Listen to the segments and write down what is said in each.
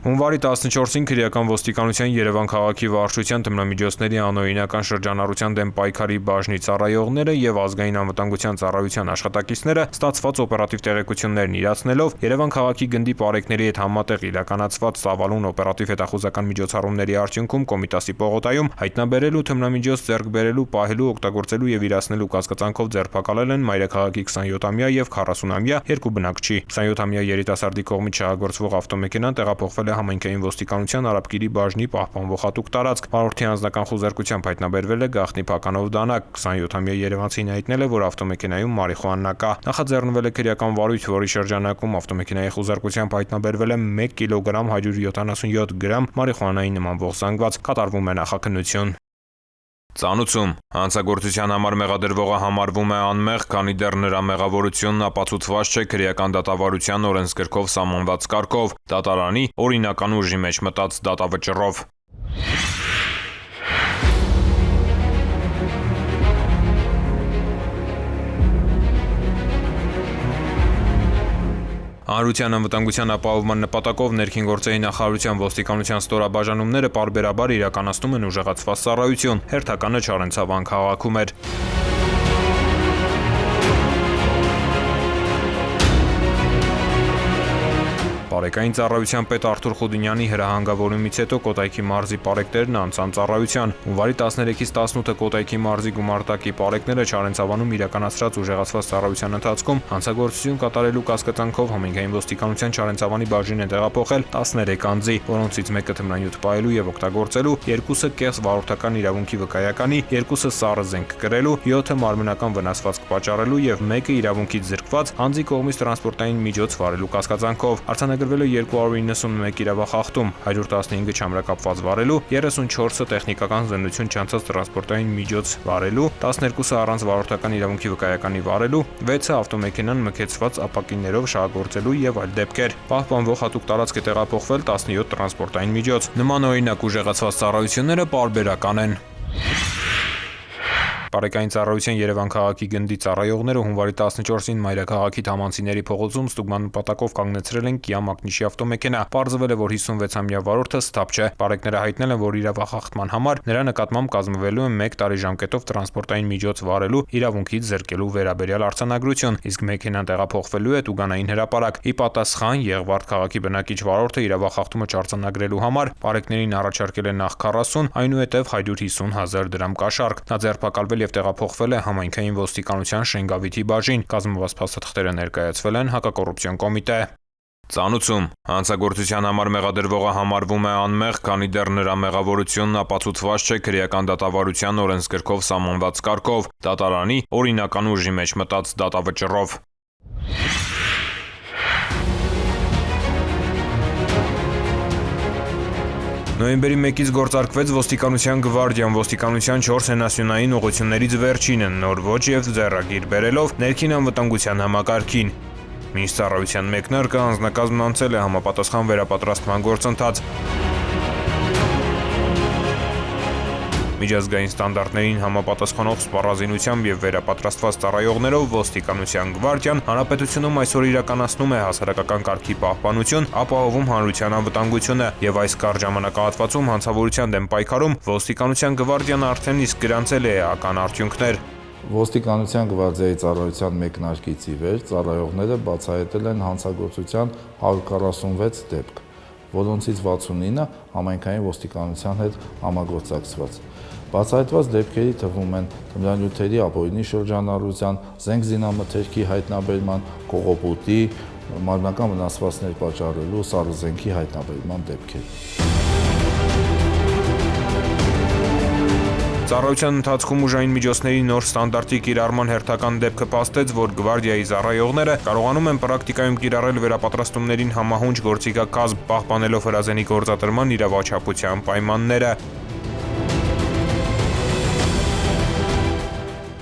Հունվարի 14-ին քրեական ոստիկանության Երևան քաղաքի վարչության թմրամիջոցների անօրինական շրջանառության դեմ պայքարի բաժնի ծառայողները եւ ազգային անվտանգության ծառայության աշխատակիցները ստացված օպերատիվ տեղեկություններն իրացնելով Երևան քաղաքի գնդի պարեկների հետ համատեղ իրականացված ծավալուն օպերատիվ հետախուզական միջոցառումների արդյունքում Կոմիտասի պողոտայում հայտնաբերելու թմրամիջոց ձեռք բերելու, պահելու, օգտագործելու եւ իրացնելու կասկածանքով ձերբակալել են մայրաքաղաքի 27-ամյա եւ 40-ամյա երկու բնակչի։ 27-ամյա երիտասարդի կողմից շահագործվող ավտոմեքենան տեղափոխվել է համայնքային ոստիկանության Արաբկիրի բաժնի պահպանվող հատուկ տարածք։ Վարորդի անձնական խուզարկությամբ հայտնաբերվել է գաղտնի փականով դանակ։ 27-ամյա երևանցին հայտնել է, որ ավտոմեքենայում մարիխուանա կա։ Նախաձեռնվել է քրեական վարույթ, որի շրջանակում ավտոմեքենայի խուզարկությամբ հայտնաբերվել է 1 կիլոգրամ 177 գրամ մարիխուանայի նմանվող զանգված։ Կատարվում է նախաքննություն։ Ծանուցում հանցագործության համար մեղադրվողը համարվում է անմեղ, քանի դեռ նրա մեղավորությունն ապացուցված չէ քրեական դատավարության օրենսգրքով սահմանված կարգով, դատարանի օրինական ուժի մեջ մտած դատավճռով։ Հանրության անվտանգության ապահովման նպատակով ներքին գործերի նախարարության ոստիկանության ստորաբաժանումները պարբերաբար իրականացնում են ուժեղացված ծառայություն։ Հերթականը Չարենցավան քաղաքում էր։ Պարեկային ծառայության պետ Արթուր Խուդինյանի հրահանգավորումից հետո Կոտայքի մարզի պարեկներն անցան ծառայության։ Հունվարի 13-ից 18-ը Կոտայքի մարզի գումարտակի պարեկները Չարենցավանում իրականացրած ուժեղացված ծառայության ընթացքում հանցագործություն կատարելու կասկածանքով համայնքային ոստիկանության Չարենցավանի բաժին է տեղափոխել 13 անձի, որոնցից մեկը թմրանյութ պահելու եւ օգտագործելու, 2-ը կեղծ վարորդական իրավունքի վկայականի, 2-ը սառը զենք կրելու, 7-ը մարմնական վնասվածք պատճառելու եւ 1-ը իրավունքից զրկված անձի կողմից տրանսպորտային միջոց վարելու կասկածանքով։ Արձանագրվել է 291 իրավախախտում, 115-ը չամրակապված վարելու, 34-ը տեխնիկական զննություն չանցած տրանսպորտային միջոց վարելու, 12-ը առանց վարորդական իրավունքի վկայականի վարելու, 6-ը ավտոմեքենան մքեցված ապակիներով շահագործելու եւ այլ դեպքեր։ Պահպանվող հատուկ տարածք է տեղափոխվել 17 տրանսպորտային միջոց։ Նման օրինակ ուժեղացված ծառայությունները պարբերական են։ Պարեկային ծառայության Երևան քաղաքի գնդի ծառայողները հունվարի 14-ին մայրաքաղաքի Թամանցիների փողոցում ստուգման նպատակով կանգնեցրել են Kia մակնիշի ավտոմեքենա։ Պարզվել է, որ 56-ամյա վարորդը սթափ չէ։ Պարեկները հայտնել են, որ իրավախախտման համար նրա նկատմամբ կազմվելու է 1 տարի ժամկետով տրանսպորտային միջոց վարելու իրավունքից զրկելու վերաբերյալ արձանագրություն, իսկ մեքենան տեղափոխվելու է Տուգանային հրապարակ։ Ի պատասխան Եղվարդ քաղաքի բնակիչ վարորդը իրավախախտումը չարձանագրելու համար պարեկներին առաջարկել է նախ 40, այնուհետև 150,000 դրամ կաշառք։ Նա ձերբակալվել եւ տեղափոխվել է համայնքային ոստիկանության Շենգավիթի բաժին։ Կազմված փաստաթղթերը ներկայացվել են հակակոռուպցիոն կոմիտե։ Ծանուցում հանցագործության համար մեղադրվողը համարվում է անմեղ, քանի դեռ նրա մեղավորությունն ապացուցված չէ քրեական դատավարության օրենսգրքով սահմանված կարգով, դատարանի օրինական ուժի մեջ մտած դատավճռով։ Նոյեմբերի 1-ից գործարկվեց ոստիկանության գվարդիան, ոստիկանության 4 հենասյունային ուղղություններից վերջինը, նոր ոճ եւ ձեռագիր բերելով ներքին անվտանգության համակարգին։ Մինչ ծառայության մեկնարկը անձնակազմն անցել է համապատասխան վերապատրաստման գործընթաց։ Միջազգային ստանդարտներին համապատասխանող սպառազինությամբ եւ վերապատրաստված ծառայողներով ոստիկանության գվարդիան հանրապետությունում այսօր իրականացնում է հասարակական կարգի պահպանություն, ապահովում հանրության անվտանգությունը եւ այս կարճ ժամանակահատվածում հանցավորության դեմ պայքարում ոստիկանության գվարդիան արդեն իսկ գրանցել է էական արդյունքներ։ Ոստիկանության գվարդիայի ծառայության մեկնարկից ի վեր ծառայողները բացահայտել են հանցագործության 146 դեպք, որոնցից 69-ը համայնքային ոստիկանության հետ համագործակցված։ Բացահայտված դեպքերի թվում են թմրանյութերի ապօրինի շրջանառության, զենք զինամթերքի հայտնաբերման, կողոպուտի, մարմնական վնասվածքներ պատճառելու, սառը զենքի հայտնաբերման դեպքեր։ Ծառայության ընթացքում ուժային միջոցների նոր ստանդարտի կիրառման հերթական դեպքը փաստեց, որ գվարդիայի ծառայողները կարողանում են պրակտիկայում կիրառել վերապատրաստումներին համահունչ գործիքակազմ, պահպանելով հրազենի գործադրման իրավաչափության պայմանները։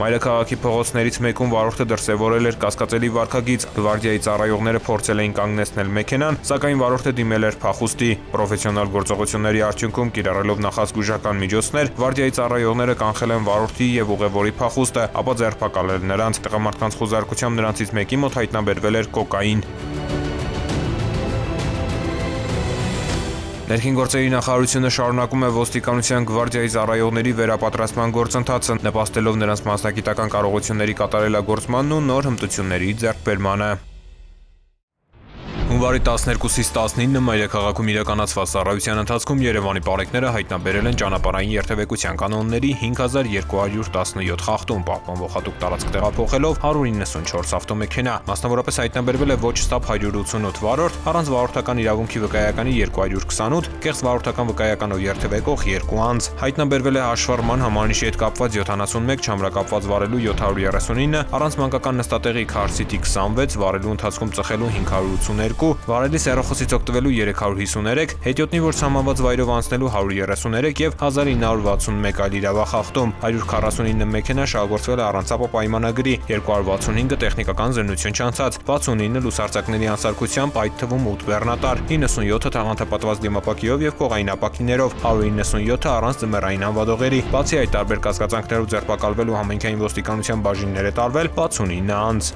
Մայրաքաղաքի փողոցներից մեկում վարորդը դրսևորել էր կասկածելի վարքագիծ։ Գվարդիայի ծառայողները փորձել էին կանգնեցնել մեքենան, սակայն վարորդը դիմել էր փախուստի։ Պրոֆեսիոնալ գործողությունների արդյունքում կիրառելով նախազգուշական միջոցներ, գվարդիայի ծառայողները կանխել են վարորդի եւ ուղևորի փախուստը, ապա ձերբակալել նրանց։ Տղամարդկանց խուզարկությամբ նրանցից մեկի մոտ հայտնաբերվել էր կոկային։ Ներքին գործերի նախարարությունը շարունակում է ոստիկանության գվարդիայի ծառայողների վերապատրաստման գործընթացը, նպաստելով նրանց մասնագիտական կարողությունների կատարելագործմանն ու նոր հմտությունների ձեռքբերմանը։ Հունվարի 12-ից 19-ը մայրաքաղաքում իրականացված ծառայության ընթացքում Երևանի պարեկները հայտնաբերել են ճանապարհային երթևեկության կանոնների 5217 խախտում, պահպանվող հատուկ տարածք տեղափոխելով 194 ավտոմեքենա։ Մասնավորապես հայտնաբերվել է ոչ ստապ 188 վարորդ, առանց վարորդական իրավունքի վկայականի 228, կեղծ վարորդական վկայականով երթևեկող 2 անձ։ Հայտնաբերվել է հաշվառման համանիշի հետ կապված 71, չամրակապված վարելու 739, առանց մանկական նստատեղի քարսիտի 26, վարելու ընթացքում ծխելու 582, վարելի սեռախոսից օգտվելու 353, հետիոտնի որ սահմանված վայրով անցնելու 133 եւ 1961 այլ իրավախախտում, 149 մեքենա շահագործվել է առանց ապա պայմանագրի, 265-ը տեխնիկական զննություն չանցած, 69 լուսարձակների անսարքությամբ, այդ թվում 8 բեռնատար, 97-ը թաղանթապատված դիմապակիով եւ կողային ապակիներով, 197-ը առանց ձմեռային անվադողերի։ Բացի այդ, տարբեր կասկածանքներով ձերբակալվել ու համայնքային ոստիկանության բաժիններ է տարվել 69 անձ։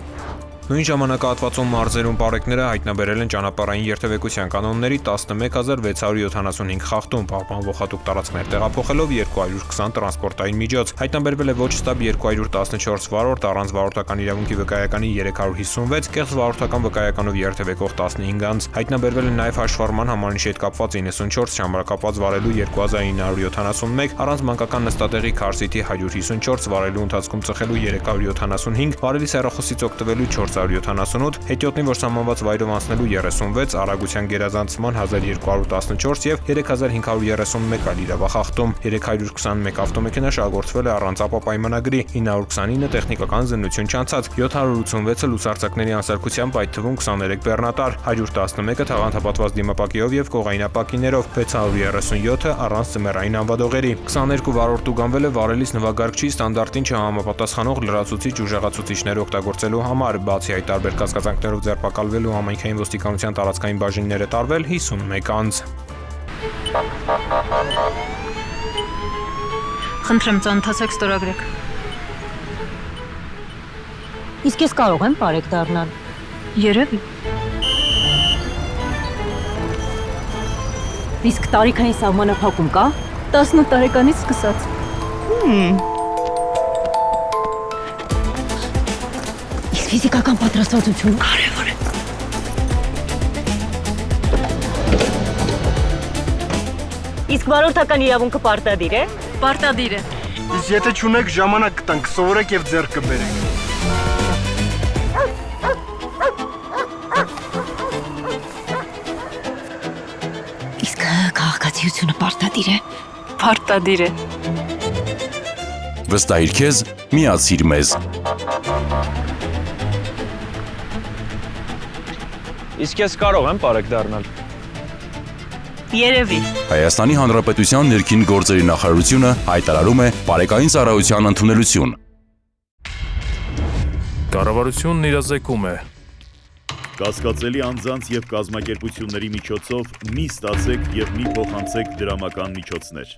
Նույն ժամանակահատվածում մարզերում պարեկները հայտնաբերել են ճանապարհային երթևեկության կանոնների 11675 խախտում, պահպանվող հատուկ տարածքներ տեղափոխելով 220 տրանսպորտային միջոց։ Հայտնաբերվել է ոչ ստապ 214 վարորդ, առանց վարորդական իրավունքի վկայականի 356, կեղծ վարորդական վկայականով երթևեկող 15 անձ։ Հայտնաբերվել է նաև հաշվառման համանիշի հետ կապված 94, չամրակապված վարելու 2971, առանց մանկական նստատեղի քարսիտի 154, վարելու ընթացքում ծխելու 375, վարելի սեռախոսից օգտվելու 478, հետիոտնի որ սահմանված վայրով անցնելու 36, արագության գերազանցման 1214 եւ 3531 այլ իրավախախտում, 321 ավտոմեքենա շահագործվել է առանց ապա պայմանագրի, 929 տեխնիկական զննություն չանցած, 786-ը լուսարձակների անսարքությամբ, այդ թվում 23 բեռնատար, 111-ը թաղանթապատված դիմապակիով եւ կողային ապակիներով, 637-ը առանց ձմեռային անվադողերի, 22 վարորդ ուղղանվել է վարելիս նվագարկչի ստանդարտին չհամապատասխանող լրացուցիչ ուժեղացուցիչներ օգտագործելու համար, բացի այդ տարբեր կասկածանքներով ձերբակալվել ու համայնքային ոստիկանության տարածքային բաժիններ է տարվել 51 անձ։ Խնդրեմ, ծանոթացեք, ստորագրեք։ Իսկ ես կարող եմ բարեկ դառնալ։ Երևի։ Իսկ տարիքային սահմանափակում կա։ 18 տարեկանից սկսած։ Իսկ ֆիզիկական պատրաստվածություն Կարևոր է։ Իսկ վարորդական իրավունքը պարտադիր է։ Պարտադիր է։ Իսկ եթե չունեք, ժամանակ կտանք, սովորեք եւ ձեռք կբերեք։ Իսկ քաղաքացիությունը պարտադիր է։ Պարտադիր է։ Վստահիր քեզ, միացիր մեզ։ Իսկ ես կարող եմ բարեկ դառնալ։ Երևի։ Հայաստանի Հանրապետության ներքին գործերի նախարարությունը հայտարարում է բարեկային ծառայության ընդունելություն։ Կառավարությունն իրազեկում է։ Կասկածելի անձանց եւ կազմակերպությունների միջոցով մի ստացեք եւ մի փոխանցեք դրամական միջոցներ։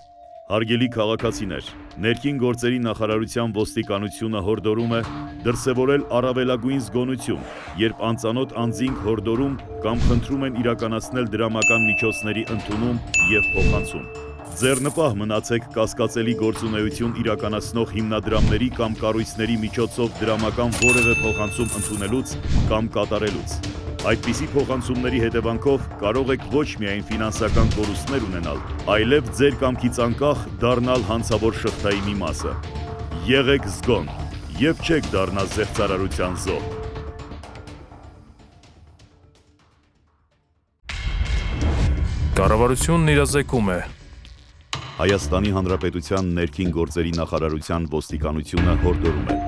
Հարգելի քաղաքացիներ, ներքին գործերի նախարարության ոստիկանությունը հորդորում է դրսևորել առավելագույն զգոնություն, երբ անծանոթ անձինք հորդորում կամ խնդրում են իրականացնել դրամական միջոցների ընդունում եւ փոխանցում։ Ձեռնպահ մնացեք կասկածելի գործունեություն իրականացնող հիմնադրամների կամ կառույցների միջոցով դրամական որևէ փոխանցում ընդունելուց կամ կատարելուց։ Այդպիսի փոխանցումների հետևանքով կարող եք ոչ միայն ֆինանսական կորուստներ ունենալ, այլև ձեր կամքից անկախ դառնալ հանցավոր շղթայի մի մասը։ Եղեք զգոն եւ չեք դառնա զեղծարարության զոհ։ Կառավարությունն իրազեկում է։ Հայաստանի Հանրապետության ներքին գործերի նախարարության ոստիկանությունը հորդորում է.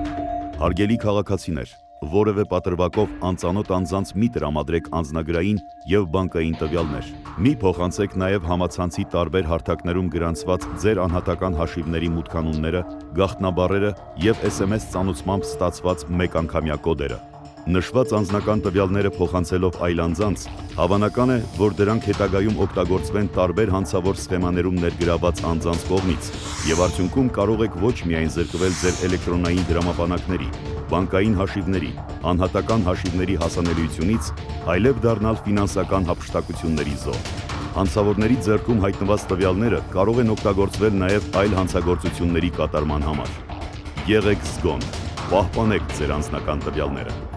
Հարգելի քաղաքացիներ, որևէ պատրվակով անծանոթ անձանց մի տրամադրեք անձնագրային եւ բանկային տվյալներ։ Մի փոխանցեք նաեւ համացանցի տարբեր հարթակներում գրանցված ձեր անհատական հաշիվների մուտքանունները, գաղտնաբառերը եւ SMS ծանուցմամբ ստացված մեկանգամյա կոդերը։ Նշված անձնական տվյալները փոխանցելով այլ անձանց, հավանական է, որ դրանք հետագայում օգտագործվեն տարբեր հանցավոր սխեմաներում ներգրաված անձանց կողմից, եւ արդյունքում կարող եք ոչ միայն զրկվել ձեր էլեկտրոնային դրամապանակների, բանկային հաշիվների, անհատական հաշիվների հասանելիությունից, այլև դառնալ ֆինանսական հափշտակությունների զոհ։ Հանցավորների ձեռքում հայտնված տվյալները կարող են օգտագործվել նաև այլ հանցագործությունների կատարման համար։ Եղեք զգոն, պահպանեք ձեր անձնական տվյալները։